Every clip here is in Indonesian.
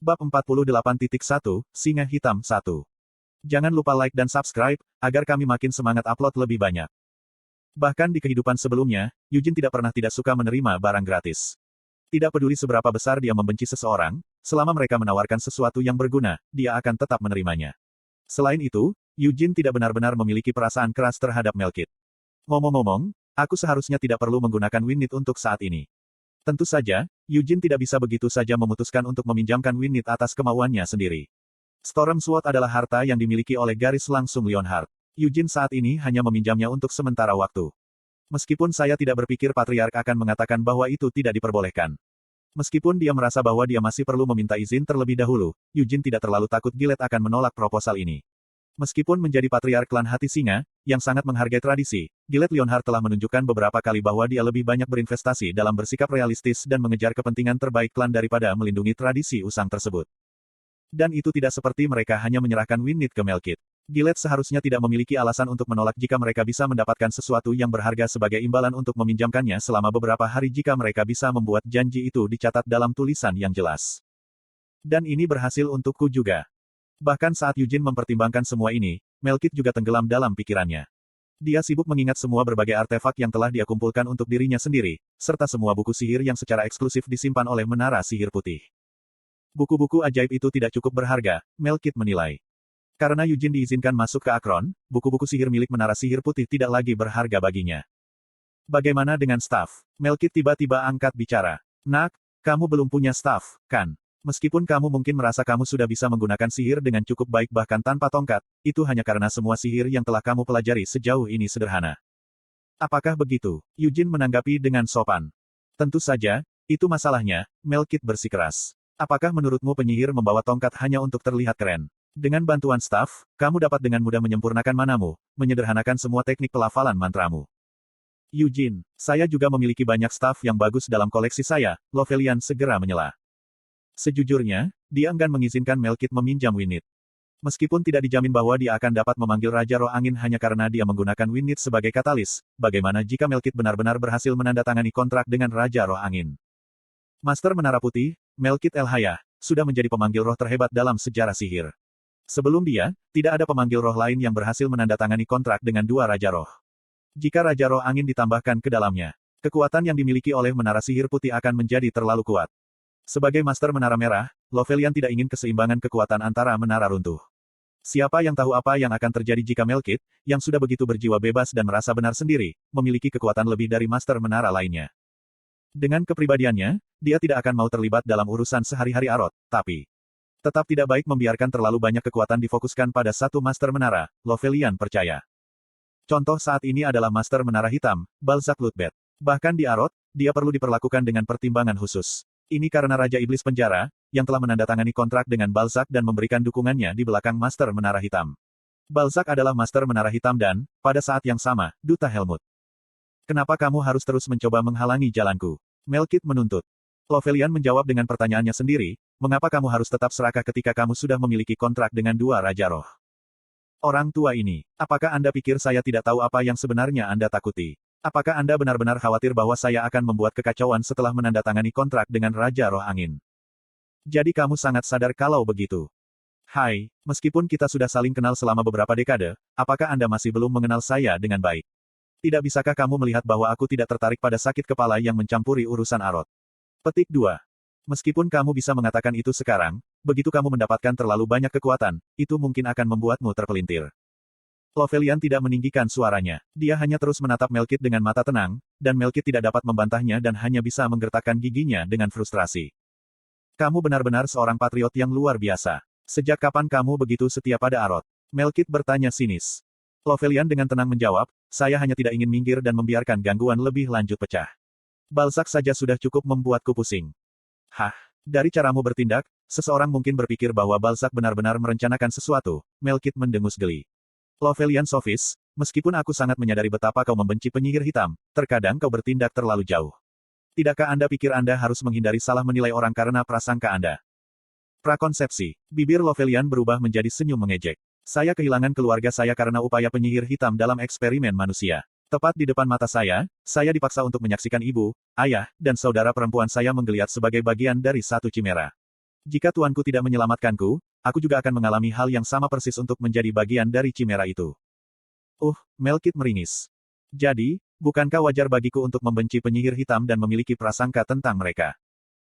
Bab 48.1, Singa Hitam 1. Jangan lupa like dan subscribe, agar kami makin semangat upload lebih banyak. Bahkan di kehidupan sebelumnya, Eugene tidak pernah tidak suka menerima barang gratis. Tidak peduli seberapa besar dia membenci seseorang, selama mereka menawarkan sesuatu yang berguna, dia akan tetap menerimanya. Selain itu, Eugene tidak benar-benar memiliki perasaan keras terhadap Melkit. Ngomong-ngomong, aku seharusnya tidak perlu menggunakan Winnet untuk saat ini. Tentu saja, Eugene tidak bisa begitu saja memutuskan untuk meminjamkan Winnet atas kemauannya sendiri. Storm Sword adalah harta yang dimiliki oleh garis langsung Leonhard. Eugene saat ini hanya meminjamnya untuk sementara waktu. Meskipun saya tidak berpikir Patriark akan mengatakan bahwa itu tidak diperbolehkan. Meskipun dia merasa bahwa dia masih perlu meminta izin terlebih dahulu, Eugene tidak terlalu takut Gillette akan menolak proposal ini. Meskipun menjadi Patriark klan Hati Singa, yang sangat menghargai tradisi, Gillette Leonhard telah menunjukkan beberapa kali bahwa dia lebih banyak berinvestasi dalam bersikap realistis dan mengejar kepentingan terbaik klan daripada melindungi tradisi usang tersebut. Dan itu tidak seperti mereka hanya menyerahkan Winnet ke Melkit. Gillette seharusnya tidak memiliki alasan untuk menolak jika mereka bisa mendapatkan sesuatu yang berharga sebagai imbalan untuk meminjamkannya selama beberapa hari jika mereka bisa membuat janji itu dicatat dalam tulisan yang jelas. Dan ini berhasil untukku juga. Bahkan saat Eugene mempertimbangkan semua ini, Melkit juga tenggelam dalam pikirannya. Dia sibuk mengingat semua berbagai artefak yang telah dia kumpulkan untuk dirinya sendiri, serta semua buku sihir yang secara eksklusif disimpan oleh Menara Sihir Putih. Buku-buku ajaib itu tidak cukup berharga, Melkit menilai. Karena Eugene diizinkan masuk ke Akron, buku-buku sihir milik Menara Sihir Putih tidak lagi berharga baginya. Bagaimana dengan staf? Melkit tiba-tiba angkat bicara. Nak, kamu belum punya staf, kan? Meskipun kamu mungkin merasa kamu sudah bisa menggunakan sihir dengan cukup baik bahkan tanpa tongkat, itu hanya karena semua sihir yang telah kamu pelajari sejauh ini sederhana. Apakah begitu? Eugene menanggapi dengan sopan. Tentu saja, itu masalahnya, Melkit bersikeras. Apakah menurutmu penyihir membawa tongkat hanya untuk terlihat keren? Dengan bantuan staf, kamu dapat dengan mudah menyempurnakan manamu, menyederhanakan semua teknik pelafalan mantramu. Eugene, saya juga memiliki banyak staf yang bagus dalam koleksi saya, Lovelian segera menyela. Sejujurnya, dia enggan mengizinkan Melkit meminjam Winnet. Meskipun tidak dijamin bahwa dia akan dapat memanggil Raja Roh Angin hanya karena dia menggunakan Winnet sebagai katalis, bagaimana jika Melkit benar-benar berhasil menandatangani kontrak dengan Raja Roh Angin? Master Menara Putih, Melkit El-Hayah, sudah menjadi pemanggil roh terhebat dalam sejarah sihir. Sebelum dia, tidak ada pemanggil roh lain yang berhasil menandatangani kontrak dengan dua Raja Roh. Jika Raja Roh Angin ditambahkan ke dalamnya, kekuatan yang dimiliki oleh Menara Sihir Putih akan menjadi terlalu kuat. Sebagai Master Menara Merah, Lovelian tidak ingin keseimbangan kekuatan antara menara runtuh. Siapa yang tahu apa yang akan terjadi jika Melkit, yang sudah begitu berjiwa bebas dan merasa benar sendiri, memiliki kekuatan lebih dari Master Menara lainnya. Dengan kepribadiannya, dia tidak akan mau terlibat dalam urusan sehari-hari Arot, tapi tetap tidak baik membiarkan terlalu banyak kekuatan difokuskan pada satu Master Menara, Lovelian percaya. Contoh saat ini adalah Master Menara Hitam, Balzac Lutbet. Bahkan di Arot, dia perlu diperlakukan dengan pertimbangan khusus. Ini karena Raja Iblis Penjara, yang telah menandatangani kontrak dengan Balzac dan memberikan dukungannya di belakang Master Menara Hitam. Balzac adalah Master Menara Hitam dan, pada saat yang sama, Duta Helmut. Kenapa kamu harus terus mencoba menghalangi jalanku? Melkit menuntut. Lovelian menjawab dengan pertanyaannya sendiri, mengapa kamu harus tetap serakah ketika kamu sudah memiliki kontrak dengan dua Raja Roh? Orang tua ini, apakah Anda pikir saya tidak tahu apa yang sebenarnya Anda takuti? Apakah Anda benar-benar khawatir bahwa saya akan membuat kekacauan setelah menandatangani kontrak dengan Raja Roh Angin? Jadi kamu sangat sadar kalau begitu. Hai, meskipun kita sudah saling kenal selama beberapa dekade, apakah Anda masih belum mengenal saya dengan baik? Tidak bisakah kamu melihat bahwa aku tidak tertarik pada sakit kepala yang mencampuri urusan Arot? Petik 2. Meskipun kamu bisa mengatakan itu sekarang, begitu kamu mendapatkan terlalu banyak kekuatan, itu mungkin akan membuatmu terpelintir. Lovelian tidak meninggikan suaranya. Dia hanya terus menatap Melkit dengan mata tenang, dan Melkit tidak dapat membantahnya dan hanya bisa menggertakkan giginya dengan frustrasi. Kamu benar-benar seorang patriot yang luar biasa. Sejak kapan kamu begitu setia pada Arot? Melkit bertanya sinis. Lovelian dengan tenang menjawab, saya hanya tidak ingin minggir dan membiarkan gangguan lebih lanjut pecah. Balzac saja sudah cukup membuatku pusing. Hah, dari caramu bertindak, seseorang mungkin berpikir bahwa Balzac benar-benar merencanakan sesuatu, Melkit mendengus geli. Lovelian sofis, meskipun aku sangat menyadari betapa kau membenci penyihir hitam, terkadang kau bertindak terlalu jauh. Tidakkah Anda pikir Anda harus menghindari salah menilai orang karena prasangka Anda? Prakonsepsi. Bibir Lovelian berubah menjadi senyum mengejek. Saya kehilangan keluarga saya karena upaya penyihir hitam dalam eksperimen manusia. Tepat di depan mata saya dipaksa untuk menyaksikan ibu, ayah, dan saudara perempuan saya menggeliat sebagai bagian dari satu chimera. Jika tuanku tidak menyelamatkanku, aku juga akan mengalami hal yang sama persis untuk menjadi bagian dari chimera itu. Melkit meringis. Jadi, bukankah wajar bagiku untuk membenci penyihir hitam dan memiliki prasangka tentang mereka?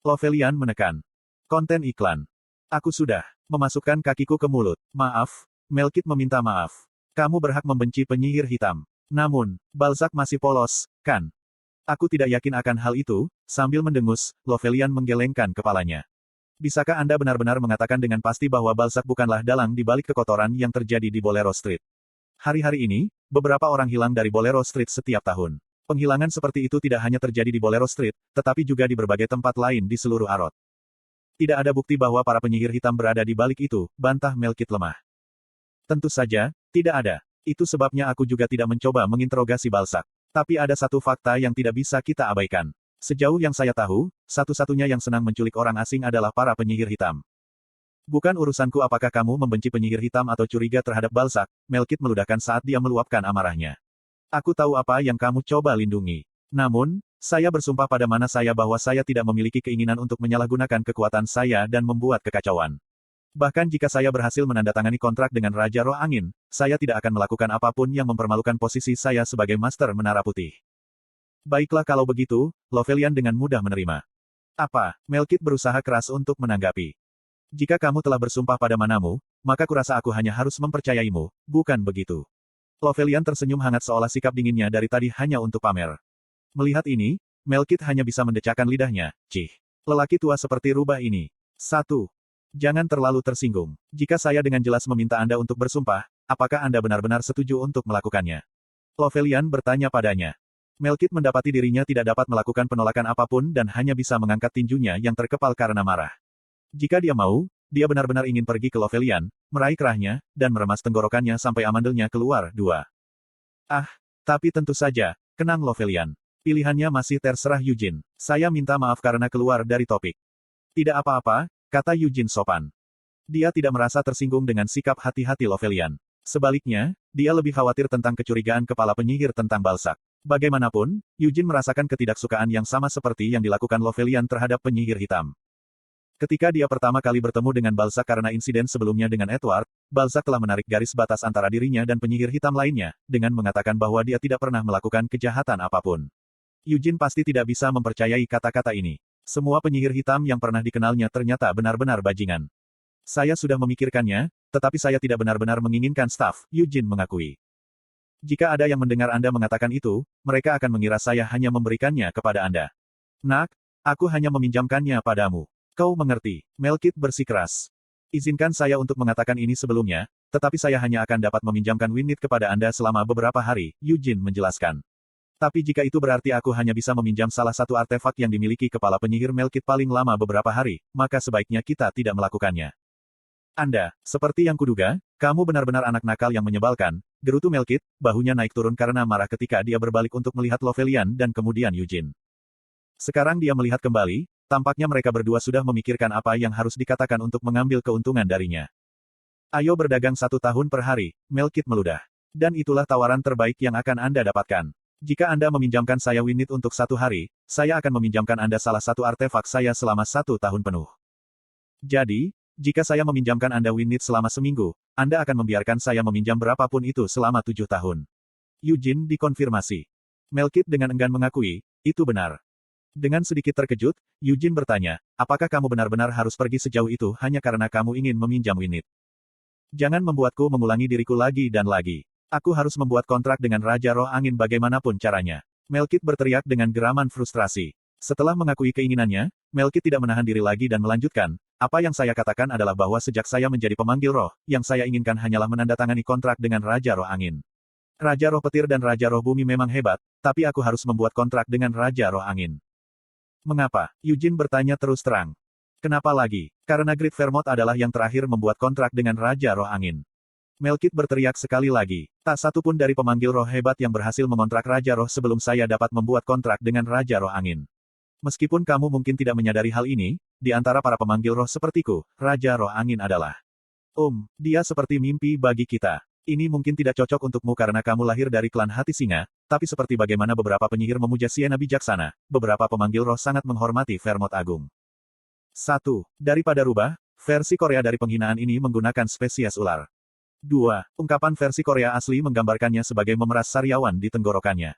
Lovelian menekan. Konten iklan. Aku sudah memasukkan kakiku ke mulut. Maaf, Melkit meminta maaf. Kamu berhak membenci penyihir hitam. Namun, Balzac masih polos, kan? Aku tidak yakin akan hal itu, sambil mendengus, Lovelian menggelengkan kepalanya. Bisakah Anda benar-benar mengatakan dengan pasti bahwa Balzac bukanlah dalang di balik kekotoran yang terjadi di Bolero Street? Hari-hari ini, beberapa orang hilang dari Bolero Street setiap tahun. Penghilangan seperti itu tidak hanya terjadi di Bolero Street, tetapi juga di berbagai tempat lain di seluruh Arot. Tidak ada bukti bahwa para penyihir hitam berada di balik itu, bantah Melkit lemah. Tentu saja, tidak ada. Itu sebabnya aku juga tidak mencoba menginterogasi Balzac. Tapi ada satu fakta yang tidak bisa kita abaikan. Sejauh yang saya tahu, satu-satunya yang senang menculik orang asing adalah para penyihir hitam. Bukan urusanku apakah kamu membenci penyihir hitam atau curiga terhadap Balzac, Melkit meludahkan saat dia meluapkan amarahnya. Aku tahu apa yang kamu coba lindungi. Namun, saya bersumpah pada mana saya bahwa saya tidak memiliki keinginan untuk menyalahgunakan kekuatan saya dan membuat kekacauan. Bahkan jika saya berhasil menandatangani kontrak dengan Raja Roh Angin, saya tidak akan melakukan apapun yang mempermalukan posisi saya sebagai Master Menara Putih. Baiklah kalau begitu, Lovelian dengan mudah menerima. Apa? Melkit berusaha keras untuk menanggapi. Jika kamu telah bersumpah pada manamu, maka kurasa aku hanya harus mempercayaimu, bukan begitu? Lovelian tersenyum hangat seolah sikap dinginnya dari tadi hanya untuk pamer. Melihat ini, Melkit hanya bisa mendecakkan lidahnya. Cih. Lelaki tua seperti rubah ini. 1. Jangan terlalu tersinggung. Jika saya dengan jelas meminta Anda untuk bersumpah, apakah Anda benar-benar setuju untuk melakukannya? Lovelian bertanya padanya. Melkit mendapati dirinya tidak dapat melakukan penolakan apapun dan hanya bisa mengangkat tinjunya yang terkepal karena marah. Jika dia mau, dia benar-benar ingin pergi ke Lovelian, meraih kerahnya, dan meremas tenggorokannya sampai amandelnya keluar 2. Tapi tentu saja, kenang Lovelian. Pilihannya masih terserah Eugene. Saya minta maaf karena keluar dari topik. Tidak apa-apa, kata Eugene sopan. Dia tidak merasa tersinggung dengan sikap hati-hati Lovelian. Sebaliknya, dia lebih khawatir tentang kecurigaan kepala penyihir tentang Balzac. Bagaimanapun, Eugene merasakan ketidaksukaan yang sama seperti yang dilakukan Lovelian terhadap penyihir hitam. Ketika dia pertama kali bertemu dengan Balzac karena insiden sebelumnya dengan Edward, Balzac telah menarik garis batas antara dirinya dan penyihir hitam lainnya, dengan mengatakan bahwa dia tidak pernah melakukan kejahatan apapun. Eugene pasti tidak bisa mempercayai kata-kata ini. Semua penyihir hitam yang pernah dikenalnya ternyata benar-benar bajingan. Saya sudah memikirkannya, tetapi saya tidak benar-benar menginginkan staf, Eugene mengakui. Jika ada yang mendengar Anda mengatakan itu, mereka akan mengira saya hanya memberikannya kepada Anda. Nak, aku hanya meminjamkannya padamu. Kau mengerti, Melkit bersikeras. Izinkan saya untuk mengatakan ini sebelumnya, tetapi saya hanya akan dapat meminjamkan Winnet kepada Anda selama beberapa hari, Eugene menjelaskan. Tapi jika itu berarti aku hanya bisa meminjam salah satu artefak yang dimiliki kepala penyihir Melkit paling lama beberapa hari, maka sebaiknya kita tidak melakukannya. Anda, seperti yang kuduga, kamu benar-benar anak nakal yang menyebalkan, gerutu Melkit, bahunya naik turun karena marah ketika dia berbalik untuk melihat Lovelian dan kemudian Eugene. Sekarang dia melihat kembali, tampaknya mereka berdua sudah memikirkan apa yang harus dikatakan untuk mengambil keuntungan darinya. Ayo berdagang 1 tahun per hari, Melkit meludah. Dan itulah tawaran terbaik yang akan Anda dapatkan. Jika Anda meminjamkan saya Winnet untuk 1 hari, saya akan meminjamkan Anda salah satu artefak saya selama 1 tahun penuh. Jadi, jika saya meminjamkan Anda Winnet selama seminggu, Anda akan membiarkan saya meminjam berapapun itu selama 7 tahun. Eugene dikonfirmasi. Melkit dengan enggan mengakui, itu benar. Dengan sedikit terkejut, Eugene bertanya, apakah kamu benar-benar harus pergi sejauh itu hanya karena kamu ingin meminjam Winnet? Jangan membuatku mengulangi diriku lagi dan lagi. Aku harus membuat kontrak dengan Raja Roh Angin bagaimanapun caranya. Melkit berteriak dengan geraman frustrasi. Setelah mengakui keinginannya, Melkit tidak menahan diri lagi dan melanjutkan, apa yang saya katakan adalah bahwa sejak saya menjadi pemanggil roh, yang saya inginkan hanyalah menandatangani kontrak dengan Raja Roh Angin. Raja Roh Petir dan Raja Roh Bumi memang hebat, tapi aku harus membuat kontrak dengan Raja Roh Angin. Mengapa? Eugene bertanya terus terang. Kenapa lagi? Karena Great Vermouth adalah yang terakhir membuat kontrak dengan Raja Roh Angin. Melkit berteriak sekali lagi. Tak satu pun dari pemanggil roh hebat yang berhasil mengontrak Raja Roh sebelum saya dapat membuat kontrak dengan Raja Roh Angin. Meskipun kamu mungkin tidak menyadari hal ini, di antara para pemanggil roh sepertiku, Raja Roh Angin adalah. Dia seperti mimpi bagi kita. Ini mungkin tidak cocok untukmu karena kamu lahir dari klan Hati Singa, tapi seperti bagaimana beberapa penyihir memuja Sienna bijaksana, beberapa pemanggil roh sangat menghormati Vermouth Agung. 1. Daripada rubah, versi Korea dari penghinaan ini menggunakan spesies ular. 2. Ungkapan versi Korea asli menggambarkannya sebagai memeras sariawan di tenggorokannya.